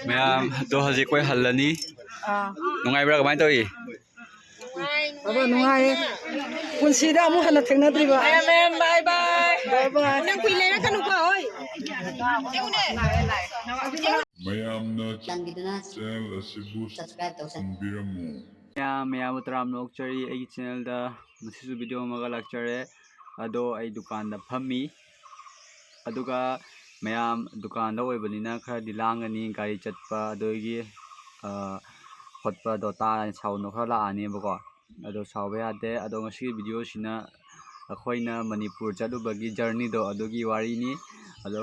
ꯃꯌꯥꯝ ꯑꯗꯣ ꯍꯧꯖꯤꯛ ꯑꯩꯈꯣꯏ ꯍꯜꯂꯅꯤ ꯅꯨꯡꯉꯥꯏꯕ꯭ꯔꯥ ꯀꯃꯥꯏꯅ ꯇꯧꯏ Baba nungaye punsida amu hana thengna-driba mem bye bye bye bye nang kui lera kanu ko oi mayamna channel asibu subscribe tawsambiramu ꯃꯌꯥꯝ ꯇꯔꯥꯝ ꯅꯣꯛꯆꯔꯤ ꯑꯩꯒꯤ ꯆꯦꯅꯦꯜꯗ ꯉꯁꯤꯁꯨ ꯚꯤꯗꯤꯑꯣ ꯑꯃꯒ ꯂꯥꯛꯆꯔꯦ ꯑꯗꯣ ꯑꯩ ꯗꯨꯀꯥꯟꯗ ꯐꯝꯃꯤ ꯑꯗꯨꯒ ꯃꯌꯥꯝ ꯗꯨꯀꯥꯟꯗ ꯑꯣꯏꯕꯅꯤꯅ ꯈꯔꯗꯤ ꯂꯥꯡꯒꯅꯤ ꯒꯥꯔꯤ ꯆꯠꯄ ꯑꯗꯒꯤ ꯈꯣꯠꯄꯗꯣ ꯇꯥꯔꯅꯤ ꯁꯥꯎꯟꯗꯣ ꯈꯔ ꯂꯥꯛꯑꯅꯦꯕꯀꯣ ꯑꯗꯣ ꯁꯥꯎꯕ ꯌꯥꯗꯦ ꯑꯗꯣ ꯉꯁꯤꯒꯤ ꯚꯤꯗꯤꯑꯣꯁꯤꯅ ꯑꯩꯈꯣꯏꯅ ꯃꯅꯤꯄꯨꯔ ꯆꯠꯂꯨꯕꯒꯤ ꯖꯔꯅꯤꯗꯣ ꯑꯗꯨꯒꯤ ꯋꯥꯔꯤꯅꯤ ꯑꯗꯣ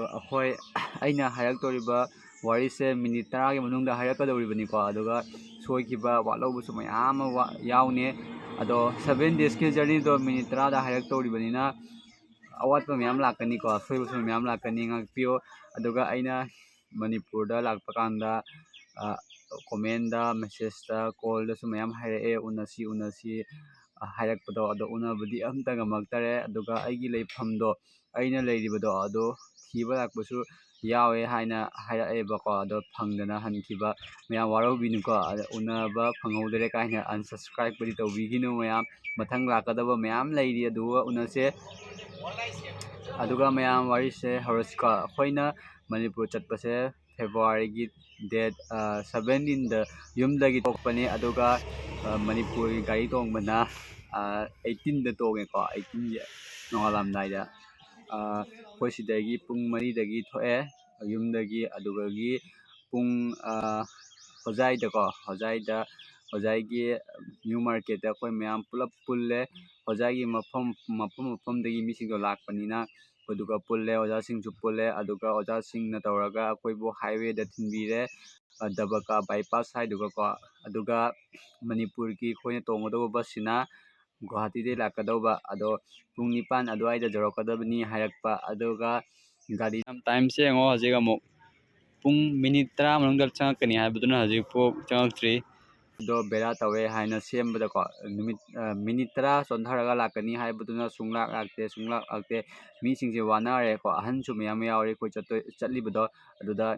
ꯑꯩꯅ ꯍꯥꯏꯔꯛꯇꯧꯔꯤꯕ ꯋꯥꯔꯤꯁꯦ ꯃꯤꯅꯤꯠ 10ꯒꯤ ꯃꯅꯨꯡꯗ ꯍꯥꯏꯔꯛꯀꯗꯧꯔꯤꯕꯅꯤꯀꯣ ꯑꯗꯨꯒ ꯁꯣꯏꯈꯤꯕ ꯋꯥꯠꯍꯧꯕꯁꯨ ꯃꯌꯥꯝ ꯑꯃ ꯌꯥꯎꯅꯤ ꯑꯗꯣ 7 ꯗꯦꯖꯀꯤ ꯖꯔꯅꯤꯗꯣ ꯃꯤꯅꯤꯠ 10ꯗ ꯍꯥꯏꯔꯛꯇꯧꯔꯤꯕꯅꯤꯅ ꯑꯋꯥꯠꯄ ꯃꯌꯥꯝ ꯂꯥꯛꯀꯅꯤꯀꯣ ꯑꯁꯣꯏꯕꯁꯨ ꯃꯌꯥꯝ ꯂꯥꯛꯀꯅꯤ ꯉꯥꯛꯄꯤꯌꯣ ꯑꯗꯨꯒ ꯑꯩꯅ ꯃꯅꯤꯄꯨꯔꯗ ꯂꯥꯛꯄ ꯀꯥꯟꯗ ꯀꯣꯃꯦꯟꯗ ꯃꯦꯁꯦꯖꯇ ꯀꯣꯜꯗꯁꯨ ꯃꯌꯥꯝ ꯍꯥꯏꯔꯛꯑꯦ ꯎꯅꯁꯤ ꯍꯥꯏꯔꯛꯄꯗꯣ ꯑꯗꯣ ꯎꯅꯕꯗꯤ ꯑꯝꯇ ꯉꯝꯃꯛꯇꯔꯦ ꯑꯗꯨꯒ ꯑꯩꯒꯤ ꯂꯩꯐꯝꯗꯣ ꯑꯩꯅ ꯂꯩꯔꯤꯕꯗꯣ ꯑꯗꯣ ꯊꯤꯕ ꯂꯥꯛꯄꯁꯨ ꯌꯥꯎꯋꯦ ꯍꯥꯏꯅ ꯍꯥꯏꯔꯛꯑꯦꯕꯀꯣ ꯑꯗꯣ ꯐꯪꯗꯅ ꯍꯟꯈꯤꯕ ꯃꯌꯥꯝ ꯋꯥꯔꯧꯕꯤꯅꯨꯀꯣ ꯎꯅꯕ ꯐꯪꯍꯧꯗꯔꯦ ꯀꯥꯏꯅ ꯑꯟꯁꯕꯁꯀ꯭ꯔꯥꯏꯕꯄꯨꯗꯤ ꯇꯧꯕꯤꯈꯤꯅꯨ ꯃꯌꯥꯝ ꯃꯊꯪ ꯂꯥꯛꯀꯗꯕ ꯃꯌꯥꯝ ꯂꯩꯔꯤ ꯑꯗꯨꯒ ꯎꯅꯁꯦ ꯑꯗꯨꯒ ꯃꯌꯥꯝ ꯋꯥꯔꯤꯁꯦ ꯍꯧꯔꯁꯤꯀꯣ ꯑꯩꯈꯣꯏꯅ ꯃꯅꯤꯄꯨꯔ ꯆꯠꯄꯁꯦ ꯐꯦꯕꯋꯥꯔꯤꯒꯤ ꯗꯦꯠ 17ꯗ ꯌꯨꯝꯗꯒꯤ ꯊꯣꯛꯄꯅꯤ ꯑꯗꯨꯒ ꯃꯅꯤꯄꯨꯔꯒꯤ ꯒꯥꯔꯤ ꯇꯣꯡꯕꯅ 18ꯗ ꯇꯣꯡꯉꯦꯀꯣ 18ꯒꯤ ꯅꯣꯡꯉꯥꯜꯂꯝꯗꯥꯏꯗ ꯑꯩꯈꯣꯏ ꯁꯤꯗꯒꯤ ꯄꯨꯡ 4ꯗꯒꯤ ꯊꯣꯛꯑꯦ ꯌꯨꯝꯗꯒꯤ ꯑꯗꯨꯗꯒꯤ ꯄꯨꯡ ꯍꯣꯖꯥꯏꯒꯤ ꯅ꯭ꯌꯨ ꯃꯥꯔꯀꯦꯠꯇ ꯑꯩꯈꯣꯏ ꯃꯌꯥꯝ ꯄꯨꯂꯞ ꯄꯨꯜꯂꯦ ꯍꯣꯖꯥꯏꯒꯤ ꯃꯐꯝꯗꯒꯤ ꯃꯤꯁꯤꯡꯗꯣ ꯂꯥꯛꯄꯅꯤꯅ ꯑꯗꯨꯒ ꯄꯨꯜꯂꯦ ꯑꯣꯖꯥꯁꯤꯡꯁꯨ ꯄꯨꯜꯂꯦ ꯑꯗꯨꯒ ꯑꯣꯖꯥꯁꯤꯡꯅ ꯇꯧꯔꯒ ꯑꯩꯈꯣꯏꯕꯨ ꯍꯥꯏꯋꯦꯗ ꯊꯤꯟꯕꯤꯔꯦ ꯗꯕꯀꯥ ꯕꯥꯏꯄꯥꯁ ꯍꯥꯏꯗꯨꯒꯀꯣ ꯑꯗꯨꯒ ꯃꯅꯤꯄꯨꯔꯒꯤ ꯑꯩꯈꯣꯏꯅ ꯇꯣꯡꯒꯗꯧꯕ ꯕꯁꯁꯤꯅ ꯒꯨꯋꯥꯍꯥꯇꯤꯗꯒꯤ ꯂꯥꯛꯀꯗꯧꯕ ꯑꯗꯣ ꯄꯨꯡ 9 ꯑꯗꯨꯋꯥꯏꯗ ꯌꯧꯔꯛꯀꯗꯕꯅꯤ ꯍꯥꯏꯔꯛꯄ ꯑꯗꯨꯒ ꯒꯥꯔꯤ ꯇꯥꯏꯝꯁꯦ ꯌꯦꯡꯉꯣ ꯍꯧꯖꯤꯛ ꯑꯃꯨꯛ ꯄꯨꯡ ꯃꯤꯅꯤꯠ 10 ꯃꯅꯨꯡꯗ ꯆꯪꯉꯛꯀꯅꯤ ꯍꯥꯏꯕꯗꯨꯅ ꯍꯧꯖꯤꯛꯐꯥꯎ ꯆꯪꯉꯛꯇ꯭ꯔꯤ ꯑꯗꯣ ꯕꯦꯔꯥ ꯇꯧꯋꯦ ꯍꯥꯏꯅ ꯁꯦꯝꯕꯗꯀꯣ ꯃꯤꯅꯤꯠ 10 ꯆꯣꯟꯊꯔꯒ ꯂꯥꯛꯀꯅꯤ ꯍꯥꯏꯕꯗꯨꯅ ꯁꯨꯡꯂꯥꯛ ꯂꯥꯛꯇꯦ ꯃꯤꯁꯤꯡꯁꯦ ꯋꯥꯅꯔꯦꯀꯣ ꯑꯍꯟꯁꯨ ꯃꯌꯥꯝ ꯌꯥꯎꯔꯦ ꯑꯩꯈꯣꯏ ꯆꯠꯂꯤꯕꯗꯣ ꯑꯗꯨꯗ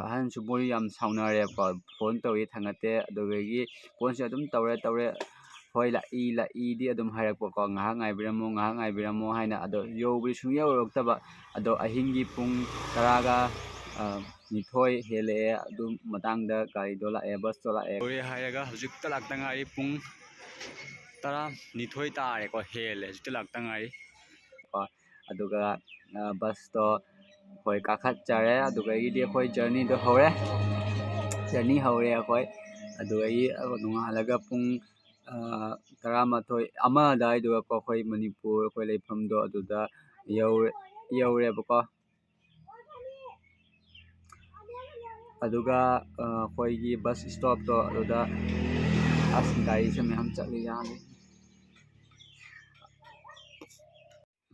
ꯑꯍꯟꯁꯨ ꯃꯣꯏ ꯌꯥꯝ ꯁꯥꯎꯅꯔꯦꯀꯣ ꯐꯣꯟ ꯇꯧꯏ ꯊꯥꯡꯒꯠꯇꯦ ꯑꯗꯨꯗꯒꯤ ꯐꯣꯟꯁꯦ ꯑꯗꯨꯝ ꯇꯧꯔꯦ ꯍꯣꯏ ꯂꯥꯛꯏꯗꯤ ꯑꯗꯨꯝ ꯍꯥꯏꯔꯛꯄꯀꯣ ꯉꯥꯏꯍꯥꯛ ꯉꯥꯏꯕꯤꯔꯝꯃꯣ ꯍꯥꯏꯅ ꯑꯗꯣ ꯌꯧꯕꯗꯤ ꯁꯨꯡꯌꯧ ꯌꯧꯔꯛꯇꯕ ꯑꯗꯣ ꯑꯍꯤꯡꯒꯤ ꯄꯨꯡ 10ꯒ 2 ꯍꯦꯜꯂꯛꯑꯦ ꯑꯗꯨ ꯃꯇꯥꯡꯗ ꯒꯥꯔꯤꯗꯣ ꯂꯥꯛꯑꯦ ꯕꯁꯇꯣ ꯂꯥꯛꯑꯦ ꯍꯥꯏꯔꯒ ꯍꯧꯖꯤꯛꯇ ꯂꯥꯛꯇ ꯉꯥꯏꯔꯤ ꯄꯨꯡ 12 ꯇꯥꯔꯦꯀꯣ ꯍꯦꯜꯂꯦ ꯍꯧꯖꯤꯛꯇ ꯂꯥꯛꯇ ꯉꯥꯏꯔꯤ ꯑꯗꯨꯒ ꯕꯁꯇꯣ ꯑꯩꯈꯣꯏ ꯀꯥꯈꯠꯆꯔꯦ ꯑꯗꯨꯗꯒꯤꯗꯤ ꯑꯩꯈꯣꯏ ꯖꯔꯅꯤꯗꯣ ꯍꯧꯔꯦ ꯑꯩꯈꯣꯏ ꯑꯗꯨꯗꯒꯤ ꯅꯣꯡꯉꯥꯜꯂꯒ ꯄꯨꯡ 1 ꯑꯗꯨꯋꯥꯏꯗꯨꯒꯀꯣ ꯑꯩꯈꯣꯏ ꯃꯅꯤꯄꯨꯔ ꯑꯩꯈꯣꯏ ꯂꯩꯐꯝꯗꯣ ꯑꯗꯨꯗ ꯌꯧꯔꯦꯕꯀꯣ ꯑꯗꯨꯒ ꯑꯩꯈꯣꯏꯒꯤ ꯕꯁ ꯏꯁꯇꯣꯞꯇꯣ ꯑꯗꯨꯗ ꯒꯥꯔꯤꯁꯦ ꯃꯌꯥꯝ ꯆꯠꯂꯤ ꯌꯥꯅꯤ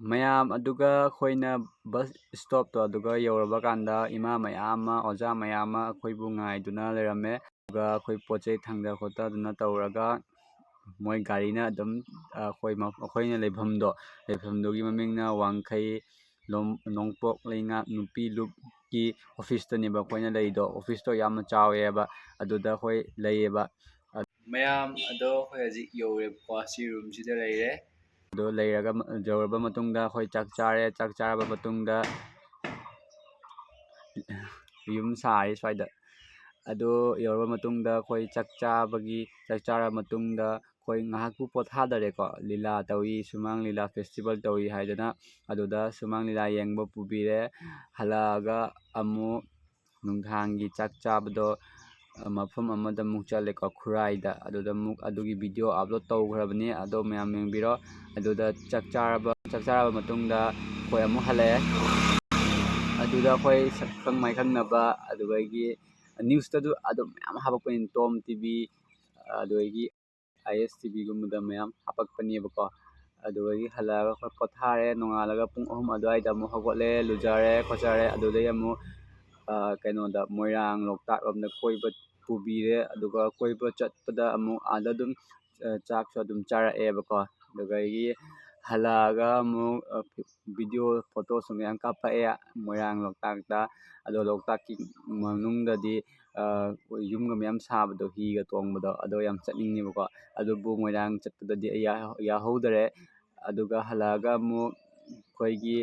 ꯃꯌꯥꯝ ꯑꯗꯨꯒ ꯑꯩꯈꯣꯏꯅ ꯕꯁ ꯏꯁꯇꯣꯞꯇꯣ ꯑꯗꯨꯒ ꯌꯧꯔꯕ ꯀꯥꯟꯗ ꯏꯃꯥ ꯃꯌꯥꯝ ꯑꯃ ꯑꯣꯖꯥ ꯃꯌꯥꯝ ꯑꯃ ꯑꯩꯈꯣꯏꯕꯨ ꯉꯥꯏꯗꯨꯅ ꯂꯩꯔꯝꯃꯦ ꯑꯗꯨꯒ ꯑꯩꯈꯣꯏ ꯄꯣꯠ ꯆꯩ ꯊꯥꯡꯗ ꯈꯣꯠꯊꯗꯨꯅ ꯇꯧꯔꯒ ꯃꯣꯏ ꯒꯥꯔꯤꯅ ꯑꯗꯨꯝ ꯑꯩꯈꯣꯏꯅ ꯂꯩꯐꯝꯗꯨꯒꯤ ꯃꯃꯤꯡꯅ ꯋꯥꯡꯈꯩ ꯅꯣꯡꯄꯣꯛ ꯂꯩꯉꯥꯛ ꯅꯨꯄꯤ ꯂꯨꯞꯀꯤ ꯑꯣꯐꯤꯁꯇꯅꯦꯕ ꯑꯩꯈꯣꯏꯅ ꯂꯩꯔꯤꯗꯣ ꯑꯣꯐꯤꯁꯇꯣ ꯌꯥꯝꯅ ꯆꯥꯎꯋꯦꯕ ꯑꯗꯨꯗ ꯑꯩꯈꯣꯏ ꯂꯩꯌꯦꯕ ꯃꯌꯥꯝ ꯑꯗꯣ ꯑꯩꯈꯣꯏ ꯍꯧꯖꯤꯛ ꯌꯧꯔꯦꯕꯀꯣ ꯁꯤ ꯔꯨꯝꯁꯤꯗ ꯂꯩꯔꯦ ꯑꯗꯣ ꯌꯧꯔꯕ ꯃꯇꯨꯡꯗ ꯑꯩꯈꯣꯏ ꯆꯥꯛ ꯆꯥꯔꯕ ꯃꯇꯨꯡꯗ ꯌꯨꯝ ꯁꯥꯔꯤ ꯁ꯭ꯋꯥꯏꯗ ꯑꯗꯣ ꯌꯧꯔꯕ ꯃꯇꯨꯡꯗ ꯑꯩꯈꯣꯏ ꯆꯥꯛ ꯆꯥꯔꯕ ꯃꯇꯨꯡꯗ ꯑꯩꯈꯣꯏ ꯉꯥꯏꯍꯥꯛꯄꯨ ꯄꯣꯊꯥꯗꯔꯦꯀꯣ ꯂꯤꯂꯥ ꯇꯧꯏ ꯁꯨꯃꯥꯡ ꯂꯤꯂꯥ ꯐꯦꯁꯇꯤꯚꯦꯜ ꯇꯧꯏ ꯍꯥꯏꯗꯅ ꯑꯗꯨꯗ ꯁꯨꯃꯥꯡ ꯂꯤꯂꯥ ꯌꯦꯡꯕ ꯄꯨꯕꯤꯔꯦ ꯍꯜꯂꯛꯑꯒ ꯑꯃꯨꯛ ꯅꯨꯡꯗꯥꯡꯒꯤ ꯆꯥꯛ ꯆꯥꯕꯗꯣ ꯃꯐꯝ ꯑꯃꯗ ꯑꯃꯨꯛ ꯆꯠꯂꯦꯀꯣ ꯈꯨꯔꯥꯏꯗ ꯑꯗꯨꯗ ꯑꯃꯨꯛ ꯑꯗꯨꯒꯤ ꯚꯤꯗꯤꯑꯣ ꯑꯞꯂꯣꯗ ꯇꯧꯈ꯭ꯔꯕꯅꯤ ꯑꯗꯣ ꯃꯌꯥꯝ ꯌꯦꯡꯕꯤꯔꯣ ꯑꯗꯨꯗ ꯆꯥꯛ ꯆꯥꯔꯕ ꯃꯇꯨꯡꯗ ꯑꯩꯈꯣই ꯑꯃꯨꯛ ꯍꯜꯂꯛꯑꯦ ꯑꯗꯨꯗ ꯑꯩꯈꯣꯏ ꯁꯛꯈꯪ ꯃꯥꯏꯈꯪꯅꯕ ꯑꯗꯨꯗꯒꯤ ꯅ꯭ꯌꯨꯁꯇꯁꯨ ꯑꯗꯨꯝ ꯃꯌꯥꯝ ꯍꯥꯄꯛꯄꯅꯤ ꯇꯣꯝ ꯇꯤꯚꯤ ꯑꯗꯨꯗꯒꯤ ISTV ꯒꯨꯝꯕꯗ ꯃꯌꯥꯝ ꯍꯥꯄꯛꯄꯅꯦꯕꯀꯣ ꯑꯗꯨꯗꯒꯤ ꯍꯜꯂꯛꯑꯒ ꯑꯩꯈꯣꯏ ꯄꯣꯊꯥꯔꯦ ꯅꯣꯡꯉꯥꯜꯂꯒ ꯄꯨꯡ 3 ꯑꯗꯨꯋꯥꯏꯗ ꯑꯃꯨꯛ ꯍꯧꯒꯠꯂꯦ ꯂꯨꯖꯔꯦ ꯈꯣꯠꯆꯔꯦ ꯑꯗꯨꯗꯩ ꯑꯃꯨꯛ ꯀꯩꯅꯣꯗ ꯃꯣꯏꯔꯥꯡ ꯂꯣꯛꯇꯥꯛ ꯂꯣꯝꯗ ꯀꯣꯏꯕ ꯄꯨꯕꯤꯔꯦ ꯑꯗꯨꯒ ꯀꯣꯏꯕ ꯆꯠꯄꯗ ꯑꯃꯨꯛ ꯑꯥꯗ ꯑꯗꯨꯝ ꯆꯥꯛꯁꯨ ꯑꯗꯨꯝ ꯆꯥꯔꯛꯑꯦꯕꯀꯣ ꯑꯗꯨꯗꯒꯤ ꯍꯜꯂꯛꯑꯒ ꯑꯃꯨꯛ ꯚꯤꯗꯤꯑꯣ ꯐꯣꯇꯣꯁꯨ ꯃꯌꯥꯝ ꯀꯥꯞꯄꯛꯑꯦ ꯃꯣꯏꯔꯥꯡ ꯂꯣꯛꯇꯥꯛꯇ ꯑꯗꯣ ꯂꯣꯛꯇꯥꯛꯀꯤ ꯃꯅꯨꯡꯗꯗꯤ ꯌꯨꯝꯒ ꯃꯌꯥꯝ ꯁꯥꯕꯗꯣ ꯍꯤꯒ ꯇꯣꯡꯕꯗꯣ ꯑꯗꯣ ꯌꯥꯝ ꯆꯠꯅꯤꯡꯉꯦꯕꯀꯣ ꯑꯗꯨꯕꯨ ꯃꯣꯏꯔꯥꯡ ꯆꯠꯄꯗꯗꯤ ꯑꯩ ꯌꯥꯍꯧꯗꯔꯦ ꯑꯗꯨꯒ ꯍꯜꯂꯛꯑꯒ ꯑꯃꯨꯛ ꯑꯩꯈꯣꯏꯒꯤ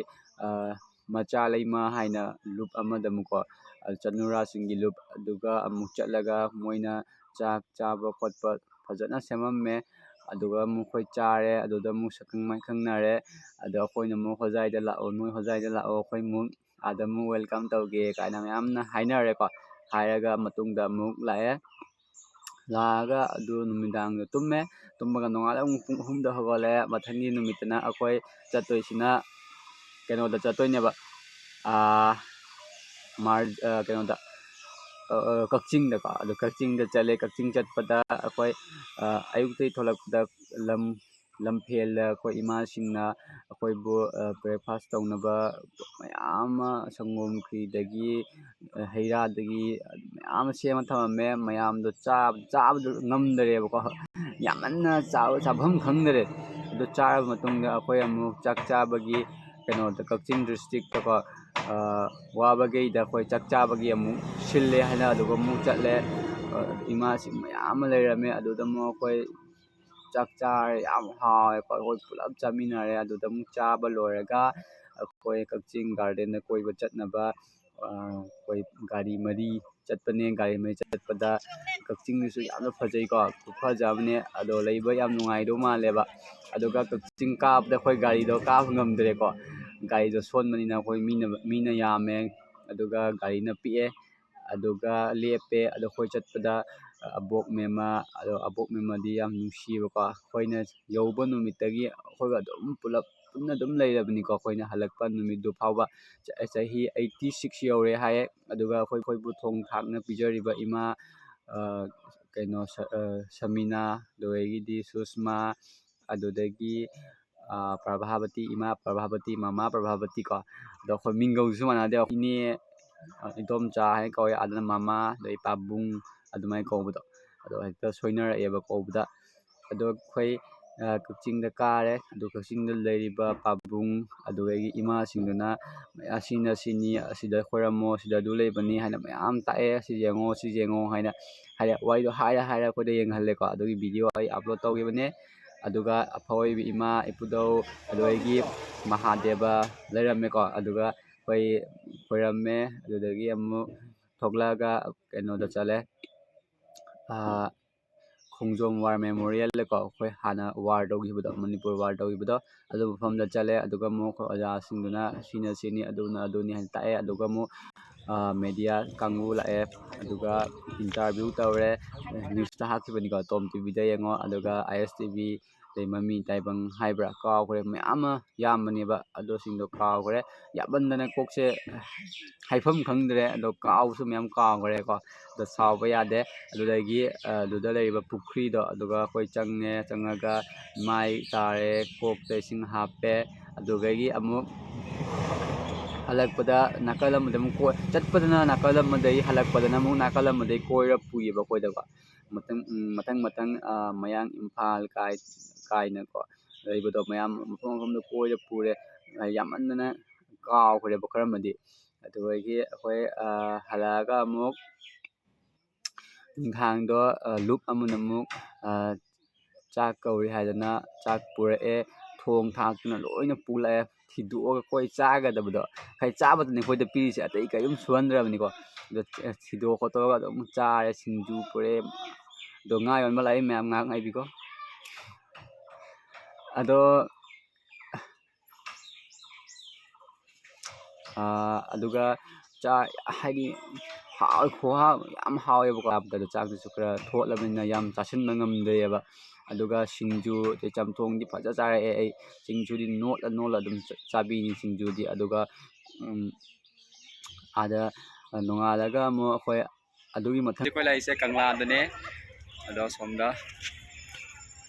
ꯃꯆꯥ ꯂꯩꯃ ꯍꯥꯏꯅ ꯂꯨꯞ ꯑꯃꯗ ꯑꯃꯨꯛꯀꯣ ꯆꯅꯨꯔꯥꯁꯤꯡꯒꯤ ꯂꯨꯞ ꯑꯗꯨꯒ ꯑꯃꯨꯛ ꯆꯠꯂꯒ ꯃꯣꯏꯅ ꯆꯥꯛ ꯆꯥꯕ ꯈꯣꯠꯄ ꯐꯖꯅ ꯁꯦꯝꯃꯝꯃꯦ ꯑꯗꯨꯒ ꯑꯃꯨꯛ ꯑꯩꯈꯣꯏ ꯆꯥꯔꯦ ꯑꯗꯨꯗ ꯑꯃꯨꯛ ꯁꯛꯈꯪ ꯃꯥꯏꯈꯪꯅꯔꯦ ꯑꯗꯣ ꯑꯩꯈꯣꯏꯅ ꯑꯃꯨꯛ ꯍꯣꯖꯥꯏꯗ ꯂꯥꯛꯑꯣ ꯅꯣꯏ ꯍꯣꯖꯥꯏꯗ ꯂꯥꯛꯑꯣ ꯑꯩꯈꯣꯏ ꯑꯃꯨꯛ ꯑꯥꯗ ꯑꯃꯨꯛ ꯋꯦꯜꯀꯝ ꯇꯧꯒꯦ ꯀꯥꯏꯅ ꯃꯌꯥꯝꯅ ꯍꯥꯏꯅꯔꯦꯀꯣ ꯍꯥꯏꯔꯒ ꯃꯇꯨꯡꯗ ꯑꯃꯨꯛ ꯂꯥꯛꯑꯒ ꯑꯗꯨ ꯅꯨꯃꯤꯗꯥꯡꯗ ꯇꯨꯝꯃꯒ ꯅꯣꯡꯉꯥꯜꯂꯒ ꯑꯃꯨꯛ ꯄꯨꯡ 4ꯗ ꯍꯧꯒꯠꯂꯦ ꯃꯊꯪꯒꯤ ꯅꯨꯃꯤꯠꯇꯅ ꯑꯩꯈꯣꯏ ꯆꯠꯇꯣꯏꯁꯤꯅ ꯀꯩꯅꯣꯗ ꯆꯠꯇꯣꯏꯅꯦꯕ ꯀꯩꯅꯣꯗ ꯀꯛꯆꯤꯡꯗꯀꯣ ꯑꯗꯣ ꯀꯛꯆꯤꯡꯗ ꯆꯠꯂꯦ ꯀꯛꯆꯤꯡ ꯆꯠꯄꯗ ꯑꯩꯈꯣꯏ ꯑꯌꯨꯛꯇꯒꯤ ꯊꯣꯛꯂꯛꯄꯗ ꯂꯝꯐꯦꯜꯗ ꯑꯩꯈꯣꯏ ꯏꯃꯥꯁꯤꯡꯅ ꯑꯩꯈꯣꯏꯕꯨ ꯕ꯭ꯔꯦꯛꯐꯥꯁ ꯇꯧꯅꯕ ꯃꯌꯥꯝ ꯑꯃ ꯁꯪꯒꯣꯝ ꯈ꯭ꯔꯤꯗꯒꯤ ꯍꯩꯔꯥꯗꯒꯤ ꯃꯌꯥꯝ ꯑꯃ ꯁꯦꯝꯃ ꯊꯝꯃꯝꯃꯦ ꯃꯌꯥꯝꯗꯣ ꯆꯥꯕꯗꯨ ꯉꯝꯗꯔꯦꯕꯀꯣ ꯌꯥꯝꯃꯟꯅ ꯆꯥꯐꯝ ꯈꯪꯗꯔꯦ ꯑꯗꯨ ꯆꯥꯔꯕ ꯃꯇꯨꯡꯗ ꯑꯩꯈꯣꯏ ꯑꯃꯨꯛ ꯆꯥꯛ ꯆꯥꯕꯒꯤ ꯀꯩꯅꯣꯗ ꯀꯛꯆꯤꯡ ꯗꯤꯁꯇ꯭ꯔꯤꯛꯇꯀꯣ ꯋꯥꯕꯒꯩꯗ ꯑꯩꯈꯣꯏ ꯆꯥꯛ ꯆꯥꯕꯒꯤ ꯑꯃꯨꯛ ꯁꯤꯜꯂꯦ ꯍꯥꯏꯅ ꯑꯗꯨꯒ ꯑꯃꯨꯛ ꯆꯠꯂꯦ ꯏꯃꯥꯁꯤꯡ ꯃꯌꯥꯝ ꯑꯃ ꯂꯩꯔꯝꯃꯦ ꯑꯗꯨꯗ ꯑꯃꯨꯛ ꯑꯩꯈꯣꯏ ꯆꯥꯛ ꯆꯥꯔꯦ ꯌꯥꯝ ꯍꯥꯎꯋꯦꯀꯣ ꯑꯩꯈꯣꯏ ꯄꯨꯂꯞ ꯆꯥꯃꯤꯟꯅꯔꯦ ꯑꯗꯨꯗ ꯑꯃꯨꯛ ꯆꯥꯕ ꯂꯣꯏꯔꯒ ꯑꯩꯈꯣꯏ ꯀꯛꯆꯤꯡ ꯒꯥꯔꯗꯦꯟꯗ ꯀꯣꯏꯕ ꯆꯠꯅꯕ ꯑꯩꯈꯣꯏ ꯒꯥꯔꯤ 4 ꯆꯠꯄꯅꯦ ꯒꯥꯔꯤ 4 ꯆꯠꯄꯗ ꯀꯛꯆꯤꯡꯗꯨꯁꯨ ꯌꯥꯝꯅ ꯐꯖꯩꯀꯣ ꯈꯨꯐꯖ ꯑꯃꯅꯦ ꯑꯗꯣ ꯂꯩꯕ ꯌꯥꯝ ꯅꯨꯡꯉꯥꯏꯗꯧ ꯃꯥꯜꯂꯦꯕ ꯑꯗꯨꯒ ꯀꯛꯆꯤꯡ ꯀꯥꯕꯗ ꯑꯩꯈꯣꯏ ꯒꯥꯔꯤꯗꯣ ꯀꯥꯕ ꯉꯝꯗ꯭ꯔꯦꯀꯣ ꯒꯥꯔꯤꯗꯣ ꯁꯣꯟꯕꯅꯤꯅ ꯑꯩꯈꯣꯏ ꯃꯤꯅ ꯌꯥꯝꯃꯦ ꯑꯗꯨꯒ ꯒꯥꯔꯤꯅ ꯄꯤꯛꯑꯦ ꯑꯗꯨꯒ ꯂꯦꯞꯄꯦ ꯑꯗꯣ ꯑꯩꯈꯣꯏ ꯆꯠꯄꯗ ꯑꯕꯣꯛ ꯃꯦꯝꯃ ꯑꯗꯣ ꯑꯕꯣꯛ ꯃꯦꯝꯃꯗꯤ ꯌꯥꯝ ꯅꯨꯡꯁꯤꯌꯦꯕꯀꯣ ꯑꯩꯈꯣꯏꯅ ꯌꯧꯕ ꯅꯨꯃꯤꯠꯇꯒꯤ ꯑꯩꯈꯣꯏꯒ ꯑꯗꯨꯝ ꯄꯨꯟꯅ ꯑꯗꯨꯝ ꯂꯩꯔꯕꯅꯤꯀꯣ ꯑꯩꯈꯣꯏꯅ ꯍꯜꯂꯛꯄ ꯅꯨꯃꯤꯠꯇꯨ ꯐꯥꯎꯕ ꯆꯍꯤ 86 ꯌꯧꯔꯦ ꯍꯥꯏꯌꯦ ꯑꯗꯨꯒ ꯑꯩꯈꯣꯏꯕꯨ ꯊꯣꯡ ꯊꯥꯛꯅ ꯄꯤꯖꯔꯤꯕ ꯏꯃꯥ ꯀꯩꯅꯣ ꯁꯃꯤꯅꯥ ꯑꯗꯨꯗꯒꯤꯗꯤ ꯁꯨꯁꯃꯥ ꯑꯗꯨꯗꯒꯤ ꯄ꯭ꯔꯚꯥꯕꯇꯤ ꯏꯃꯥ ꯄ꯭ꯔꯚꯥꯕꯇꯤ ꯃꯃꯥ ꯄ꯭ꯔꯚꯥꯕꯇꯤ ꯀꯣ ꯑꯗꯣ ꯑꯩꯈꯣꯏ ꯃꯤꯡꯒꯧꯁꯨ ꯃꯥꯟꯅꯗꯦ ꯏꯅꯦ ꯏꯗꯣꯝꯆꯥ ꯍꯥꯏꯅ ꯀꯧꯋꯦ ꯑꯗꯨꯅ ꯃꯃꯥ ꯑꯗꯩ ꯄꯥꯕꯨꯡ ꯑꯗꯨꯃꯥꯏꯅ ꯀꯧꯕꯗꯣ ꯑꯗꯣ ꯍꯦꯛꯇ ꯁꯣꯏꯅꯔꯛꯑꯦꯕ ꯀꯧꯕꯗ ꯑꯗꯣ ꯑꯩꯈꯣই ꯀꯛꯆꯤꯡꯗ ꯀꯥꯔꯦ ꯑꯗꯨ ꯀꯛꯆꯤꯡꯗ ꯂꯩꯔꯤꯕ ꯄꯥꯕꯨꯡ ꯑꯗꯨꯗꯒꯤ ꯏꯃꯥꯁꯤꯡꯗꯨꯅ ꯑꯁꯤꯅ ꯁꯤꯅꯤ ꯑꯁꯤꯗ ꯈꯣꯏꯔꯝꯃꯣ ꯁꯤꯗ ꯑꯗꯨ ꯂꯩꯕꯅꯤ ꯍꯥꯏꯅ ꯃꯌꯥꯝ ꯇꯥꯛꯑꯦ ꯁꯤ ꯌꯦꯡꯉꯣ ꯍꯥꯏꯅ ꯋꯥꯔꯤꯗꯣ ꯍꯥꯏꯔ ꯑꯩꯈꯣꯏꯗ ꯌꯦꯡꯍꯜꯂꯦꯀꯣ ꯑꯗꯨꯒꯤ ꯚꯤꯗꯤꯑꯣ ꯑꯩ ꯑꯞꯂꯣꯗ ꯇꯧꯈꯤꯕꯅꯦ ꯑꯗꯨꯒ ꯑꯐꯥꯎꯕ ꯏꯃꯥ ꯏꯄꯨꯙꯧ ꯑꯗꯨꯗꯒꯤ ꯃꯍꯥꯗꯦꯕ ꯂꯩꯔꯝꯃꯦꯀꯣ ꯑꯗꯨꯒ ꯑꯩꯈꯣꯏ ꯈꯣꯏꯔꯝꯃꯦ ꯑꯗꯨꯗꯒꯤ ꯑꯃꯨꯛ ꯊꯣꯛꯂꯛꯑꯒ ꯀꯩꯅꯣꯗ ꯆꯠꯂꯦ ꯈꯣꯡꯖꯣꯝ ꯋꯥꯔ ꯃꯦꯃꯣꯔꯤꯌꯦꯜꯗꯀꯣ ꯑꯩꯈꯣꯏ ꯍꯥꯟꯅ ꯋꯥꯔ ꯇꯧꯈꯤꯕꯗꯣ ꯃꯅꯤꯄꯨꯔ ꯋꯥꯔ ꯇꯧꯈꯤꯕꯗꯣ ꯑꯗꯨ ꯃꯐꯝꯗ ꯆꯠꯂꯦ ꯑꯗꯨꯒ ꯑꯃꯨꯛ ꯑꯩꯈꯣꯏ ꯑꯣꯖꯥꯁꯤꯡꯗꯨꯅ ꯁꯤꯅ ꯁꯤꯅꯤ ꯑꯗꯨꯅ ꯑꯗꯨꯅꯤ ꯍꯥꯏꯅ ꯇꯥꯛꯑꯦ ꯑꯗꯨꯒ ꯑꯃꯨꯛ ꯃꯦꯗꯤꯌꯥ ꯀꯥꯡꯕꯨ ꯂꯥꯛꯑꯦ ꯑꯗꯨꯒ ꯏꯟꯇꯔꯚ꯭ꯌꯨ ꯇꯧꯔꯦ ꯅ꯭ꯌꯨꯁꯇ ꯍꯥꯞꯈꯤꯕꯅꯤꯀꯣ ꯇꯣꯝ ꯇꯤꯚꯤꯗ ꯌꯦꯡꯉꯣ ꯑꯗꯨꯒ ISTV ꯑꯗꯩ ꯃꯃꯤ ꯇꯥꯏꯕꯪ ꯍꯥꯏꯕ꯭ꯔꯥ ꯀꯥꯎꯈ꯭ꯔꯦ ꯃꯌꯥꯝ ꯑꯃ ꯌꯥꯝꯕꯅꯦꯕ ꯑꯗꯨꯁꯤꯡꯗꯣ ꯀꯥꯎꯈ꯭ꯔꯦ ꯌꯥꯝꯃꯟꯗꯅ ꯀꯣꯛꯁꯦ ꯍꯥꯏꯐꯝ ꯈꯪꯗ꯭ꯔꯦ ꯑꯗꯣ ꯀꯥꯎꯕꯁꯨ ꯃꯌꯥꯝ ꯀꯥꯎꯈ꯭ꯔꯦꯀꯣ ꯑꯗꯣ ꯁꯥꯎꯕ ꯌꯥꯗꯦ ꯑꯗꯨꯗꯒꯤ ꯑꯗꯨꯗ ꯂꯩꯔꯤꯕ ꯄꯨꯈ꯭ꯔꯤꯗꯣ ꯑꯗꯨꯒ ꯑꯩꯈꯣꯏ ꯆꯪꯉꯒ ꯃꯥꯏ ꯇꯥꯔꯦ ꯀꯣꯛꯇ ꯏꯁꯤꯡ ꯍꯥꯞꯄꯦ ꯑꯗꯨꯗꯒꯤ ꯑꯃꯨꯛ ꯍꯜꯂꯛꯄꯗ ꯅꯥꯀꯜ ꯑꯃꯗ ꯑꯃꯨꯛ ꯆꯠꯄꯗꯅ ꯅꯥꯀꯜ ꯑꯃꯗꯒꯤ ꯍꯜꯂꯛꯄꯗꯅ ꯑꯃꯨꯛ ꯅꯥꯀꯜ ꯑꯃꯗꯒꯤ ꯀꯣꯏꯔ ꯄꯨꯏꯌꯦꯕ ꯑꯩꯈꯣꯏꯗꯀꯣ ꯃꯊꯪ ꯃꯌꯥꯡ ꯏꯝꯐꯥꯜ ꯀꯥꯏꯅꯀꯣ ꯂꯩꯕꯗꯣ ꯃꯌꯥꯝ ꯃꯐꯝꯗ ꯀꯣꯏꯔ ꯄꯨꯔꯦ ꯌꯥꯝꯃꯟꯗꯅ ꯀꯥꯎꯈ꯭ꯔꯦꯕ ꯈꯔꯃꯗꯤ ꯑꯗꯨꯗꯒꯤ ꯑꯩꯈꯣꯏ ꯍꯜꯂꯛꯑꯒ ꯑꯃꯨꯛ ꯏꯟꯈꯥꯡꯗꯣ ꯂꯨꯞ ꯑꯃꯅ ꯑꯃꯨꯛ ꯆꯥꯛ ꯀꯧꯔꯤ ꯍꯥꯏꯗꯅ ꯆꯥꯛ ꯄꯨꯔꯛꯑꯦ ꯊꯣꯡ ꯊꯥꯛꯇꯨꯅ ꯂꯣꯏꯅ ꯄꯨꯂꯛꯑꯦ ꯊꯤꯗꯣꯛꯑꯒ ꯑꯩꯈꯣꯏ ꯆꯥꯒꯗꯕꯗꯣ ꯆꯥꯕꯗꯅꯤ ꯑꯩꯈꯣꯏꯗ ꯄꯤꯔꯤꯁꯦ ꯑꯇꯩ ꯀꯔꯤꯝ ꯁꯨꯍꯟꯗ꯭ꯔꯕꯅꯤꯀꯣ ꯑꯗꯣ ꯊꯤꯗꯣꯛ ꯈꯣꯠꯇꯣꯛꯑꯒ ꯑꯗꯨꯝ ꯆꯥꯔꯦ ꯁꯤꯡꯖꯨ ꯄꯨꯔꯛꯑꯦ ꯑꯗꯣ ꯉꯥ ꯌꯣꯟꯕ ꯂꯥꯛꯏ ꯃꯌꯥꯝ ꯉꯥꯏꯍꯥꯛ ꯉꯥꯏꯕꯤꯀꯣ ꯑꯗꯣ ꯑꯗꯨꯒ ꯍꯥꯏꯗꯤ ꯈꯨꯍꯥꯎ ꯌꯥꯝ ꯍꯥꯎꯋꯦꯕꯀꯣ ꯍꯥꯞꯄꯗ ꯆꯥꯛꯇꯨꯁꯨ ꯈꯔ ꯊꯣꯠꯂꯕꯅꯤꯅ ꯌꯥꯝ ꯆꯥꯁꯤꯟꯕ ꯉꯝꯗ꯭ꯔꯦꯕ ꯑꯗꯨꯒ ꯁꯤꯡꯖꯨ ꯑꯗꯩ ꯆꯝꯊꯣꯡꯗꯤ ꯐꯖ ꯆꯥꯔꯛꯑꯦ ꯑꯩ ꯁꯤꯡꯖꯨꯗꯤ ꯅꯣꯠꯂ ꯑꯗꯨꯝ ꯆꯥꯕꯤꯅꯤ ꯁꯤꯡꯖꯨꯗꯤ ꯑꯗꯨꯒ ꯑꯥꯗ ꯅꯣꯡꯉꯥꯜꯂꯒ ꯑꯃꯨꯛ ꯑꯩꯈꯣꯏ ꯑꯗꯨꯒꯤ ꯃꯊꯪ ꯑꯩꯈꯣꯏ ꯂꯩꯔꯤꯁꯦ ꯀꯪꯂꯥꯗꯅꯦ ꯑꯗꯣ ꯁꯣꯝꯗ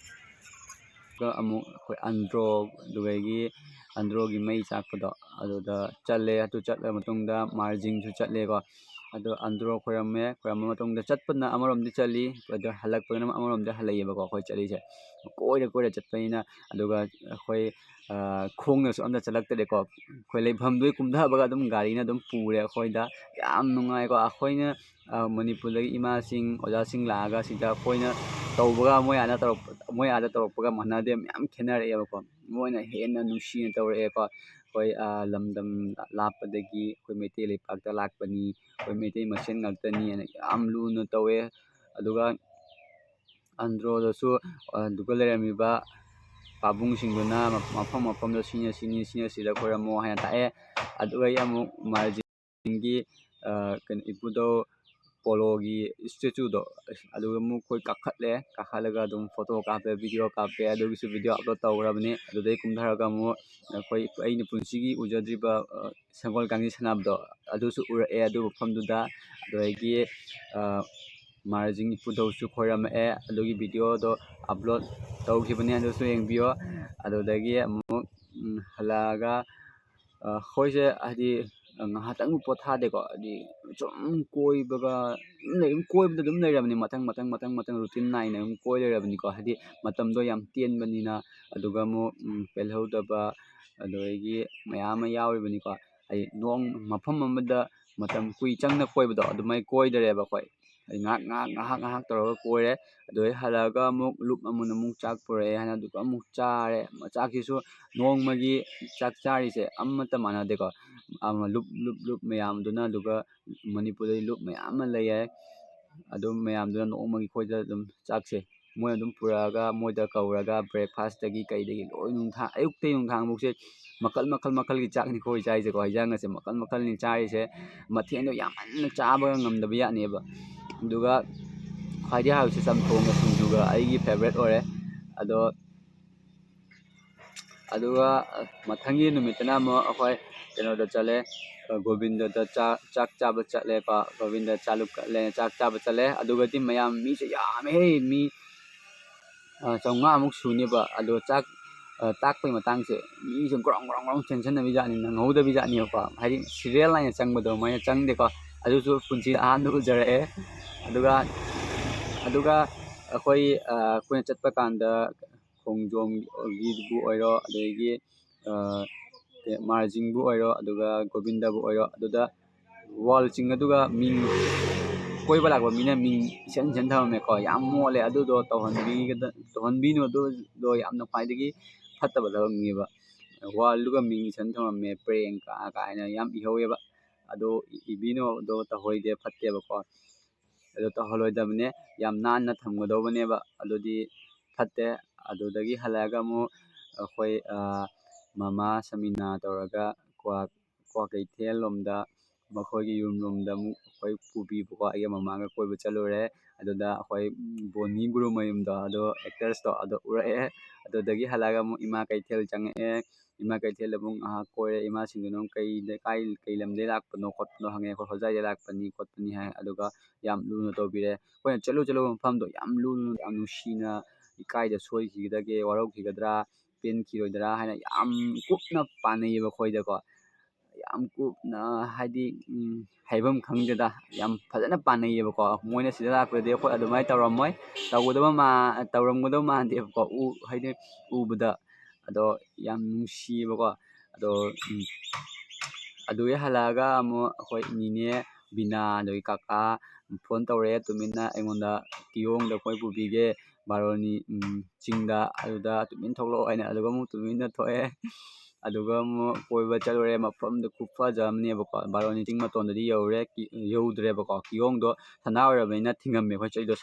ꯑꯃꯨꯛ ꯑꯩꯈꯣꯏ ꯑꯟꯗ꯭ꯔꯣꯒꯤ ꯃꯩ ꯆꯥꯛꯄꯗꯣ ꯑꯗꯨꯗ ꯆꯠꯂꯦ ꯑꯗꯨ ꯆꯠꯂ ꯃꯇꯨꯡꯗ ꯃꯥꯔꯖꯤꯡꯁꯨ ꯆꯠꯂꯦꯀꯣ ꯑꯗꯣ ꯑꯟꯗ꯭ꯔꯣ ꯈꯣꯏꯔꯝꯕ ꯃꯇꯨꯡꯗ ꯆꯠꯄꯅ ꯑꯃꯔꯣꯝꯗꯤ ꯆꯠꯂꯤ ꯑꯗꯣ ꯍꯜꯂꯛꯄꯗꯅ ꯑꯃꯔꯣꯝꯗ ꯍꯜꯂꯛꯏꯕꯀꯣ ꯑꯩꯈꯣꯏ ꯆꯠꯂꯤꯁꯦ ꯀꯣꯏꯔ ꯆꯠꯄꯅꯤꯅ ꯑꯗꯨꯒ ꯑꯩꯈꯣꯏ ꯈꯣꯡꯅꯁꯨ ꯑꯝꯇ ꯆꯠꯂꯛꯇ꯭ꯔꯦꯀꯣ ꯑꯩꯈꯣꯏ ꯂꯩꯐꯝꯗꯨꯒꯤ ꯀꯨꯝꯊꯕꯒ ꯑꯗꯨꯝ ꯒꯥꯔꯤꯅ ꯑꯗꯨꯝ ꯄꯨꯔꯦ ꯑꯩꯈꯣꯏꯗ ꯌꯥꯝ ꯅꯨꯡꯉꯥꯏꯀꯣ ꯑꯩꯈꯣꯏꯅ ꯃꯅꯤꯄꯨꯔꯗꯒꯤ ꯏꯃꯥꯁꯤꯡ ꯑꯣꯖꯥꯁꯤꯡ ꯂꯥꯛꯑꯒ ꯁꯤꯗ ꯑꯩꯈꯣꯏꯅ ꯇꯧꯕꯒ ꯃꯣꯏ ꯑꯥꯗ ꯇꯧꯔꯛꯄꯒ ꯃꯥꯟꯅꯗꯦ ꯃꯌꯥꯝ ꯈꯦꯠꯅꯔꯛꯑꯦꯕꯀꯣ ꯃꯣꯏꯅ ꯍꯦꯟꯅ ꯅꯨꯡꯁꯤꯅ ꯇꯧꯔꯛꯑꯦꯀꯣ ꯑꯩꯈꯣꯏ ꯂꯝꯗꯝ ꯂꯥꯞꯄꯗꯒꯤ ꯑꯩꯈꯣꯏ ꯃꯩꯇꯩ ꯂꯩꯄꯥꯛꯇ ꯂꯥꯛꯄꯅꯤ ꯑꯩꯈꯣꯏ ꯃꯩꯇꯩ ꯃꯁꯦꯟ ꯉꯥꯛꯇꯅꯤꯅ ꯌꯥꯝ ꯂꯨꯅ ꯇꯧꯋꯦ ꯑꯗꯨꯒ ꯑꯟꯗ꯭ꯔꯣꯗꯁꯨ ꯑꯗꯨꯒ ꯂꯩꯔꯝꯃꯤꯕ ꯄꯥꯕꯨꯡꯁꯤꯡꯗꯨꯅ ꯃꯐꯝꯗ ꯁꯤꯗ ꯈꯣꯏꯔꯝꯃꯣ ꯍꯥꯏꯅ ꯇꯥꯛꯑꯦ ꯑꯗꯨꯒ ꯑꯩ ꯑꯃꯨꯛ ꯃꯥꯔꯖꯤꯡꯒꯤ ꯀꯩꯅꯣ ꯏꯄꯨꯙꯧ ꯄꯣꯂꯣꯒꯤ ꯏꯁꯇꯦꯆꯨꯗꯣ ꯑꯗꯨꯒ ꯑꯃꯨꯛ ꯑꯩꯈꯣꯏ ꯀꯥꯈꯠꯂꯒ ꯑꯗꯨꯝ ꯐꯣꯇꯣ ꯀꯥꯞꯄꯦ ꯚꯤꯗꯤꯑꯣ ꯀꯥꯞꯄꯦ ꯑꯗꯨꯒꯤꯁꯨ ꯚꯤꯗꯤꯑꯣ ꯑꯞꯂꯣꯗ ꯇꯧꯈ꯭ꯔꯕꯅꯤ ꯑꯗꯨꯗꯩ ꯀꯨꯝꯊꯔꯒ ꯑꯃꯨꯛ ꯑꯩꯅ ꯄꯨꯟꯁꯤꯒꯤ ꯎꯖꯗ꯭ꯔꯤꯕ ꯁꯒꯣꯜ ꯀꯥꯡꯖꯩ ꯁꯥꯟꯅꯕꯗꯣ ꯑꯗꯨꯁꯨ ꯎꯔꯛꯑꯦ ꯑꯗꯨ ꯃꯐꯝꯗꯨꯗ ꯑꯗꯨꯗꯒꯤ ꯃꯥꯔꯖꯤꯡ ꯏꯄꯨꯙꯧꯁꯨ ꯈꯣꯏꯔꯝꯃꯛꯑꯦ ꯑꯗꯨꯒꯤ ꯚꯤꯗꯤꯑꯣꯗꯣ ꯑꯞꯂꯣꯗ ꯇꯧꯈꯤꯕꯅꯤ ꯑꯗꯨꯁꯨ ꯌꯦꯡꯕꯤꯌꯣ ꯑꯗꯨꯗꯒꯤ ꯑꯃꯨꯛ ꯍꯜꯂꯛꯑꯒ ꯑꯩꯈꯣꯏꯁꯦ ꯍꯥꯏꯗꯤ ꯉꯥꯏꯍꯥꯛꯇꯪ ꯄꯣꯊꯥꯗꯦꯀꯣ ꯍꯥꯏꯗꯤ ꯁꯨꯝ ꯀꯣꯏꯕꯗ ꯑꯗꯨꯝ ꯂꯩꯔꯕꯅꯤ ꯃꯊꯪ ꯔꯨꯇꯤꯟ ꯅꯥꯏꯅ ꯑꯗꯨꯝ ꯀꯣꯏ ꯂꯩꯔꯕꯅꯤꯀꯣ ꯍꯥꯏꯗꯤ ꯃꯇꯝꯗꯣ ꯌꯥꯝ ꯇꯦꯟꯕꯅꯤꯅ ꯑꯗꯨꯒ ꯑꯃꯨꯛ ꯄꯦꯜꯍꯧꯗꯕ ꯑꯗꯨꯗꯒꯤ ꯃꯌꯥꯝ ꯑꯃ ꯌꯥꯎꯔꯤꯕꯅꯤꯀꯣ ꯍꯥꯏꯗꯤ ꯃꯐꯝ ꯑꯃꯗ ꯃꯇꯝ ꯆꯪꯅ ꯀꯣꯏꯕꯗꯣ ꯑꯗꯨꯃꯥꯏꯅ ꯀꯣꯏꯗꯔꯦꯕ ꯑꯩꯈꯣꯏ ꯉꯥꯏꯍꯥꯛ ꯇꯧꯔꯒ ꯀꯣꯏꯔꯦ ꯑꯗꯨꯗꯩ ꯍꯜꯂꯛꯑꯒ ꯑꯃꯨꯛ ꯂꯨꯞ ꯑꯃꯅ ꯑꯃꯨꯛ ꯆꯥꯛ ꯄꯨꯔꯛꯑꯦ ꯍꯥꯏꯅ ꯑꯗꯨꯒ ꯑꯃꯨꯛ ꯆꯥꯔꯦ ꯆꯥꯛꯁꯤꯁꯨ ꯅꯣꯡꯃꯒꯤ ꯆꯥꯛ ꯆꯥꯔꯤꯁꯦ ꯑꯃꯠꯇ ꯃꯥꯟꯅꯗꯦꯀꯣ ꯂꯨꯞ ꯃꯌꯥꯝꯗꯨꯅ ꯑꯗꯨꯒ ꯃꯅꯤꯄꯨꯔꯗꯗꯤ ꯂꯨꯞ ꯃꯌꯥꯝ ꯑꯃ ꯂꯩꯌꯦ ꯑꯗꯨ ꯃꯌꯥꯝꯗꯨꯅ ꯅꯣꯡꯃꯒꯤ ꯑꯩꯈꯣꯏꯗ ꯑꯗꯨꯝ ꯆꯥꯛꯁꯦ ꯃꯣꯏꯅ ꯑꯗꯨꯝ ꯄꯨꯔꯛꯑꯒ ꯃꯣꯏꯗ ꯀꯧꯔꯒ ꯕ꯭ꯔꯦꯛꯐꯥꯁꯇꯒꯤ ꯀꯩꯗꯒꯤ ꯂꯣꯏ ꯑꯌꯨꯛꯇꯩ ꯅꯨꯡꯗꯥꯡꯐꯥꯎꯁꯦ ꯃꯈꯜꯒꯤ ꯆꯥꯛꯅꯤ ꯑꯩꯈꯣꯏ ꯆꯥꯔꯤꯁꯦꯀꯣ ꯍꯤꯟꯖꯥꯡꯒꯁꯦ ꯃꯈꯜꯅꯤ ꯆꯥꯔꯤꯁꯦ ꯃꯊꯦꯜꯗꯣ ꯌꯥꯝꯃꯟꯅ ꯆꯥꯕꯒ ꯉꯝꯗꯕ ꯌꯥꯠꯅꯦꯕ ꯑꯗꯨꯒ ꯈ꯭ꯋꯥꯏꯗꯒꯤ ꯍꯥꯎꯔꯤꯁꯦ ꯆꯝꯊꯣꯡꯒ ꯁꯤꯡꯖꯨꯒ ꯑꯩꯒꯤ ꯐꯦꯚꯣꯔꯥꯏꯠ ꯑꯣꯏꯔꯦ ꯑꯗꯨꯒ ꯃꯊꯪꯒꯤ ꯅꯨꯃꯤꯠꯇꯅ ꯑꯃꯨꯛ ꯑꯩꯈꯣꯏ ꯀꯩꯅꯣꯗ ꯆꯠꯂꯦ ꯒꯣꯕꯤꯟꯗꯗ ꯆꯥꯛ ꯆꯥꯕ ꯆꯠꯂꯦꯀꯣ ꯒꯣꯕꯤꯟꯗ ꯆꯥꯛ ꯆꯥꯕ ꯆꯠꯂꯦ ꯑꯗꯨꯒꯗꯤ ꯃꯌꯥꯝ ꯃꯤꯁꯦ ꯌꯥꯝꯃꯦꯍꯦ ꯃꯤ 500ꯃꯨꯛ ꯁꯨꯅꯦꯕ ꯑꯗꯣ ꯆꯥꯛ ꯇꯥꯛꯄꯩ ꯃꯇꯥꯡꯁꯦ ꯃꯤꯁꯦ ꯒ꯭ꯔꯣꯡ ꯆꯦꯟꯁꯤꯟꯅꯕꯤ ꯖꯥꯠꯅꯤ ꯅꯪꯍꯧꯗꯕꯤ ꯖꯥꯠꯅꯦꯕꯀꯣ ꯍꯥꯏꯗꯤ ꯁꯤꯔꯤꯌꯦꯜ ꯅꯥꯏꯅ ꯆꯪꯕꯗꯣ ꯑꯗꯨꯃꯥꯏꯅ ꯆꯪꯗꯦꯀꯣ ꯑꯗꯨꯁꯨ ꯄꯨꯟꯁꯤꯗ ꯑꯍꯥꯟꯕ ꯎꯖꯔꯛꯑꯦ ꯑꯗꯨꯒ ꯑꯩꯈꯣꯏꯅ ꯆꯠꯄ ꯀꯥꯟꯗ ꯈꯣꯡꯖꯣꯝꯒꯤꯕꯨ ꯑꯣꯏꯔꯣ ꯑꯗꯒꯤ ꯃꯥꯔꯖꯤꯡꯕꯨ ꯑꯣꯏꯔꯣ ꯑꯗꯨꯒ ꯒꯣꯕꯤꯟꯗꯕꯨ ꯑꯣꯏꯔꯣ ꯑꯗꯨꯗ ꯋꯥꯜ ꯆꯤꯡ ꯑꯗꯨꯒ ꯀꯣꯏꯕ ꯂꯥꯛꯄ ꯃꯤꯅ ꯃꯤꯡ ꯏꯁꯟ ꯊꯝꯃꯝꯃꯦꯀꯣ ꯌꯥꯝ ꯃꯣꯠꯂꯦ ꯑꯗꯨꯗꯣ ꯇꯧꯍꯟꯕꯤꯅꯨ ꯑꯗꯨꯗꯣ ꯌꯥꯝꯅ ꯈ꯭ꯋꯥꯏꯗꯒꯤ ꯐꯠꯇꯕ ꯊꯕꯛꯅꯦꯕ ꯋꯥꯜꯗꯨꯒ ꯃꯤꯡ ꯏꯁꯟ ꯊꯝꯃꯝꯃꯦ ꯄ꯭ꯔꯦꯡ ꯀꯥꯏꯅ ꯌꯥꯝ ꯏꯍꯧꯋꯦꯕ ꯑꯗꯣ ꯏꯕꯤꯅꯨ ꯑꯗꯣ ꯇꯧꯍꯣꯏꯗꯦ ꯐꯠꯇꯦꯕꯀꯣ ꯑꯗꯣ ꯇꯧꯍꯜꯂꯣꯏꯗꯕꯅꯦ ꯌꯥꯝ ꯅꯥꯟꯅ ꯊꯝꯒꯗꯧꯕꯅꯦꯕ ꯑꯗꯨꯗꯤ ꯐꯠꯇꯦ ꯑꯗꯨꯗꯒꯤ ꯍꯜꯂꯛꯑꯒ ꯑꯃꯨꯛ ꯑꯩꯈꯣꯏ ꯃꯃꯥ ꯁꯃꯤꯅꯥ ꯇꯧꯔꯒ ꯀ꯭ꯋꯥꯀꯩꯊꯦꯜ ꯂꯣꯝꯗ ꯃꯈꯣꯏꯒꯤ ꯌꯨꯝꯂꯣꯝꯗ ꯑꯃꯨꯛ ꯑꯩꯈꯣꯏ ꯄꯨꯕꯤꯕꯀꯣ ꯑꯩꯒ ꯃꯃꯥꯒ ꯀꯣꯏꯕ ꯆꯠꯂꯨꯔꯦ ꯑꯗꯨꯗ ꯑꯩꯈꯣꯏ ꯕꯣꯅꯤ ꯒꯨꯔꯨꯃꯌꯨꯝꯗꯣ ꯑꯗꯣ ꯑꯦꯛꯇꯔꯁꯇꯣ ꯑꯗꯣ ꯎꯔꯛꯑꯦ ꯑꯗꯨꯗꯒꯤ ꯍꯜꯂꯛꯑꯒ ꯑꯃꯨꯛ ꯏꯃꯥ ꯀꯩꯊꯦꯜ ꯆꯪꯉꯛꯑꯦ ꯏꯃꯥ ꯀꯩꯊꯦꯜꯗ ꯑꯃꯨꯛ ꯉꯥꯏꯍꯥꯛ ꯀꯣꯏꯔꯦ ꯏꯃꯥꯁꯤꯡꯗꯨꯅꯀꯩ ꯂꯝꯗꯩ ꯂꯥꯛꯄꯅꯣ ꯈꯣꯠꯄꯅꯣ ꯍꯪꯉꯦ ꯑꯩꯈꯣꯏ ꯍꯣꯖꯥꯏꯗꯩ ꯂꯥꯛꯄꯅꯤ ꯈꯣꯠꯄꯅꯤ ꯍꯥꯏ ꯑꯗꯨꯒ ꯌꯥꯝ ꯂꯨꯅ ꯇꯧꯕꯤꯔꯦ ꯑꯩꯈꯣꯏꯅ ꯆꯠꯂꯨꯕ ꯃꯐꯝꯗꯣ ꯌꯥꯝ ꯂꯨꯅ ꯌꯥꯝ ꯅꯨꯡꯁꯤꯅ ꯏꯀꯥꯏꯗ ꯁꯣꯏꯈꯤꯒꯗꯒꯦ ꯋꯥꯔꯧꯈꯤꯒꯗ꯭ꯔꯥ ꯄꯦꯟꯈꯤꯔꯣꯏꯗ꯭ꯔꯥ ꯍꯥꯏꯅ ꯌꯥꯝ ꯀꯨꯞꯅ ꯄꯥꯅꯩꯌꯦꯕ ꯑꯩꯈꯣꯏꯗꯀꯣ ꯌꯥꯝ ꯀꯨꯞꯅ ꯍꯥꯏꯗꯤ ꯍꯥꯏꯐꯝ ꯈꯪꯗꯦꯗ ꯌꯥꯝ ꯐꯖꯅ ꯄꯥꯅꯩꯌꯦꯕꯀꯣ ꯃꯣꯏꯅ ꯁꯤꯗ ꯂꯥꯛꯄꯗꯗꯤ ꯑꯩꯈꯣই ꯑꯗꯨꯃꯥꯏꯅ ꯇꯧꯔꯝꯃꯣꯏ ꯇꯧꯔꯝꯒꯗꯕ ꯃꯥꯟꯗꯦꯕꯀꯣ ꯍꯥꯏꯗꯤ ꯎꯕꯗ ꯑꯗꯣ ꯌꯥꯝ ꯅꯨꯡꯁꯤꯌꯦꯕꯀꯣ ꯑꯗꯣ ꯑꯗꯨꯒꯤ ꯍꯜꯂꯛꯑꯒ ꯑꯃꯨꯛ ꯑꯩꯈꯣꯏ ꯅꯤꯅꯦ ꯕꯤꯅꯥ ꯑꯗꯒꯤ ꯀꯀꯥ ꯐꯣꯟ ꯇꯧꯔꯛꯑꯦ ꯇꯨꯃꯤꯟꯅ ꯑꯩꯉꯣꯟꯗ ꯀꯤꯌꯣꯡꯗ ꯑꯩꯈꯣꯏ ꯄꯨꯕꯤꯒꯦ ꯕꯥꯔꯣꯅꯤ ꯆꯤꯡꯗ ꯑꯗꯨꯗ ꯇꯨꯃꯤꯟ ꯊꯣꯛꯂꯛꯑꯣ ꯍꯥꯏꯅ ꯑꯗꯨꯒ ꯑꯃꯨꯛ ꯇꯨꯃꯤꯟꯅ ꯊꯣꯛꯑꯦ ꯑꯗꯨꯒ ꯑꯃꯨꯛ ꯀꯣꯏꯕ ꯆꯠꯂꯨꯔꯦ ꯃꯐꯝꯗꯨ ꯈꯨꯐꯖ ꯑꯃꯅꯦꯕꯀꯣ ꯕꯥꯔꯣꯅꯤ ꯆꯤꯡ ꯃꯇꯣꯟꯗꯗꯤ ꯌꯧꯗ꯭ꯔꯦꯕꯀꯣ ꯀꯤꯌꯣꯡꯗꯣ ꯁꯟꯗꯥ ꯑꯣꯏꯔꯕꯅꯤꯅ ꯊꯤꯡꯉꯝꯃꯦ ꯑꯩꯈꯣꯏ ꯆꯠꯂꯤꯗꯣ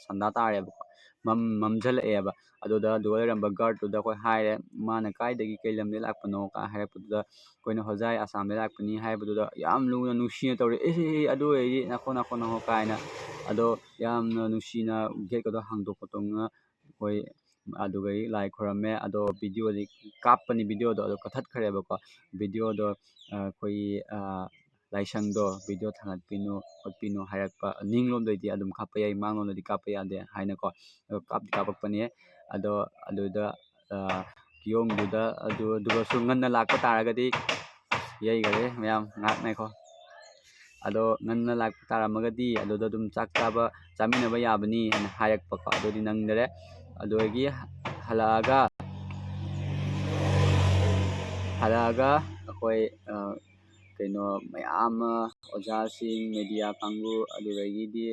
ꯁꯟꯗꯥ ꯇꯥꯔꯦꯕꯀꯣ ꯃꯝꯁꯤꯜꯂꯛꯑꯦꯕ ꯑꯗꯨꯒ ꯂꯩꯔꯝꯕ ꯒꯥꯔꯗꯠꯇꯨꯗ ꯑꯩꯈꯣꯏ ꯍꯥꯏꯔꯦ ꯃꯥꯅ ꯀꯥꯏꯗꯒꯤ ꯀꯩ ꯂꯝꯗꯩ ꯂꯥꯛꯄꯅꯣ ꯀ ꯍꯥꯏꯔꯛꯄꯗꯨꯗ ꯑꯩꯈꯣꯏꯅ ꯍꯣꯖꯥꯏ ꯑꯁꯥꯝꯗꯩ ꯂꯥꯛꯄꯅꯤ ꯍꯥꯏꯕꯗꯨꯗ ꯌꯥꯝ ꯂꯨꯅ ꯅꯨꯡꯁꯤꯅ ꯇꯧꯔꯛꯑꯦ ꯑꯗꯨ ꯑꯣꯏꯔꯗꯤ ꯅꯈꯣ ꯀꯥꯏꯅ ꯑꯗꯣ ꯌꯥꯝꯅ ꯅꯨꯡꯁꯤꯅ ꯒꯦꯠꯀꯗꯣ ꯍꯥꯡꯗꯣꯛ ꯈꯣꯠꯇꯣꯛꯅ ꯑꯩꯈꯣꯏ ꯑꯗꯨꯒꯩ ꯂꯥꯏ ꯈꯣꯏꯔꯝꯃꯦ ꯑꯗꯣ ꯚꯤꯗꯤꯑꯣꯗꯤ ꯀꯥꯞꯄꯅꯤ ꯚꯤꯗꯤꯑꯣꯗꯣ ꯑꯗꯣ ꯀꯛꯊꯠꯈ꯭ꯔꯦꯕꯀꯣ ꯚꯤꯗꯤꯑꯣꯗꯣ ꯑꯩꯈꯣꯏꯒꯤ ꯂꯥꯏꯁꯪꯗꯣ ꯚꯤꯗꯤꯑꯣ ꯊꯥꯒꯠꯄꯤꯅꯨ ꯈꯣꯠꯄꯤꯅꯨ ꯍꯥꯏꯔꯛꯄ ꯅꯤꯡꯂꯣꯝꯗꯩꯗꯤ ꯑꯗꯨꯝ ꯀꯥꯞꯄ ꯌꯥꯏ ꯃꯥꯡꯂꯣꯝꯗꯗꯤ ꯀꯥꯞꯄ ꯌꯥꯗꯦ ꯍꯥꯏꯅꯀꯣ ꯑꯗꯣ ꯀꯥꯞꯄꯛꯄꯅꯦ ꯑꯗꯣ ꯑꯗꯨꯗ ꯀꯤꯌꯣꯡꯗꯨꯗ ꯑꯗꯨꯒꯁꯨ ꯉꯟꯅ ꯂꯥꯛꯄ ꯇꯥꯔꯒꯗꯤ ꯌꯩꯈꯔꯦ ꯃꯌꯥꯝ ꯉꯥꯏꯈꯣ ꯑꯗꯣ ꯉꯟꯅ ꯂꯥꯛꯄ ꯇꯥꯔꯝꯃꯒꯗꯤ ꯑꯗꯨꯗ ꯑꯗꯨꯝ ꯆꯥꯛ ꯆꯥꯃꯤꯟꯅꯕ ꯌꯥꯕꯅꯤ ꯍꯥꯏꯅ ꯍꯥꯏꯔꯛꯄꯀꯣ ꯑꯗꯨꯗꯤ ꯅꯪꯗꯔꯦ ꯑꯗꯨꯗꯒꯤ ꯍꯜꯂꯛꯑꯒ ꯑꯩꯈꯣꯏ ꯀꯩꯅꯣ ꯃꯌꯥꯝ ꯑꯃ ꯑꯣꯖꯥꯁꯤꯡ ꯃꯦꯗꯤꯌꯥ ꯀꯥꯡꯕꯨ ꯑꯗꯨꯗꯒꯤꯗꯤ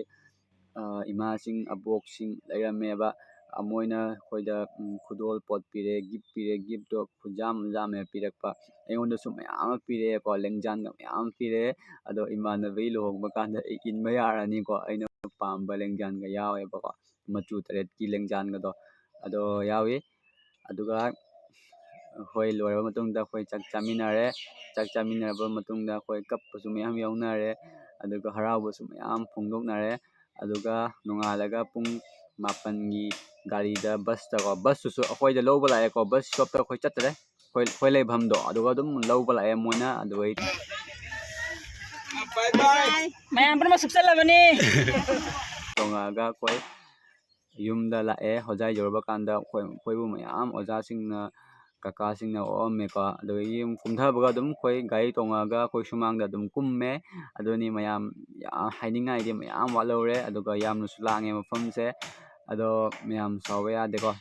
ꯏꯃꯥꯁꯤꯡ ꯑꯕꯣꯛꯁꯤꯡ ꯂꯩꯔꯝꯃꯦꯕ ꯃꯣꯏꯅ ꯑꯩꯈꯣꯏꯗ ꯈꯨꯗꯣꯜ ꯄꯣꯠ ꯄꯤꯔꯛꯑꯦ ꯒꯤꯐ ꯄꯤꯔꯛꯑꯦ ꯒꯤꯐꯇꯣ ꯈꯨꯖꯥꯝ ꯄꯤꯔꯛꯄ ꯑꯩꯉꯣꯟꯗꯁꯨ ꯃꯌꯥꯝ ꯑꯃ ꯄꯤꯔꯛꯑꯦꯀꯣ ꯂꯦꯡꯖꯥꯟꯒ ꯃꯌꯥꯝ ꯑꯃ ꯄꯤꯔꯛꯑꯦ ꯑꯗꯣ ꯏꯃꯥꯟꯅꯕꯒꯤ ꯂꯨꯍꯣꯡꯕ ꯀꯥꯟꯗ ꯑꯩ ꯏꯟꯕ ꯌꯥꯔꯅꯤꯀꯣ ꯑꯩꯅ ꯄꯥꯝꯕ ꯂꯦꯡꯖꯥꯟꯒ ꯌꯥꯎꯋꯦꯕꯀꯣ ꯃꯆꯨ 8ꯀꯤ ꯂꯦꯡꯖꯥꯟꯒꯗꯣ ꯑꯗꯣ ꯌꯥꯎꯏ ꯑꯗꯨꯒ ꯑꯩꯈꯣꯏ ꯂꯣꯏꯔꯕ ꯃꯇꯨꯡꯗ ꯑꯩꯈꯣꯏ ꯆꯥꯛ ꯆꯥꯃꯤꯟꯅꯔꯦ ꯆꯥꯛ ꯆꯥꯃꯤꯟꯅꯔꯕ ꯃꯇꯨꯡꯗ ꯑꯩꯈꯣꯏ ꯀꯞꯄꯁꯨ ꯃꯌꯥꯝ ꯌꯥꯎꯅꯔꯦ ꯑꯗꯨꯒ ꯍꯔꯥꯎꯕꯁꯨ ꯃꯌꯥꯝ ꯐꯣꯡꯗꯣꯛꯅꯔꯦ ꯑꯗꯨꯒ ꯅꯣꯡꯉꯥꯜꯂꯒ ꯄꯨꯡ 9ꯒꯤ ꯒꯥꯔꯤꯗ ꯕꯁꯇꯀꯣ ꯕꯁꯇꯨꯁꯨ ꯑꯩꯈꯣꯏꯗ ꯂꯧꯕ ꯂꯥꯛꯑꯦꯀꯣ ꯕꯁ ꯁ꯭ꯇꯣꯞꯇ ꯑꯩꯈꯣꯏ ꯆꯠꯇ꯭ꯔꯦ ꯑꯩꯈꯣꯏ ꯂꯩꯐꯝꯗꯣ ꯑꯗꯨꯒ ꯑꯗꯨꯝ ꯂꯧꯕ ꯂꯥꯛꯑꯦ ꯃꯣꯏꯅ ꯑꯗꯨꯒ ꯃꯌꯥꯝ ꯄꯨꯝꯅꯃꯛ ꯁꯨꯞꯆꯜꯂꯕꯅꯤ ꯇꯣꯡꯉꯛꯑꯒ ꯑꯩꯈꯣꯏ ꯌꯨꯝꯗ ꯂꯥꯛꯑꯦ ꯍꯣꯖꯥꯏ ꯌꯧꯔꯕ ꯀꯥꯟꯗ ꯑꯩꯈꯣꯏꯕꯨ ꯃꯌꯥꯝ ꯑꯣꯖꯥꯁꯤꯡꯅ ꯀꯀꯥꯁꯤꯡꯅ ꯑꯣꯛꯑꯝꯃꯦꯀꯣ ꯑꯗꯨꯗꯒꯤ ꯀꯨꯝꯊꯕꯒ ꯑꯗꯨꯝ ꯑꯩꯈꯣꯏ ꯒꯥꯔꯤ ꯇꯣꯡꯉꯛꯑꯒ ꯑꯩꯈꯣꯏ ꯁꯨꯃꯥꯡꯗ ꯑꯗꯨꯝ ꯀꯨꯝꯃꯦ ꯑꯗꯨꯅꯤ ꯃꯌꯥꯝ ꯍꯥꯏꯅꯤꯡꯉꯥꯏꯗꯤ ꯃꯌꯥꯝ ꯋꯥꯠꯍꯧꯔꯦ ꯑꯗꯨꯒ ꯌꯥꯝꯅꯁꯨ ꯂꯥꯡꯉꯦ ꯃꯐꯝꯁꯦ ꯑꯗꯣ ꯃꯌꯥꯝ ꯁꯥꯎꯕ ꯌꯥꯗꯦꯀꯣ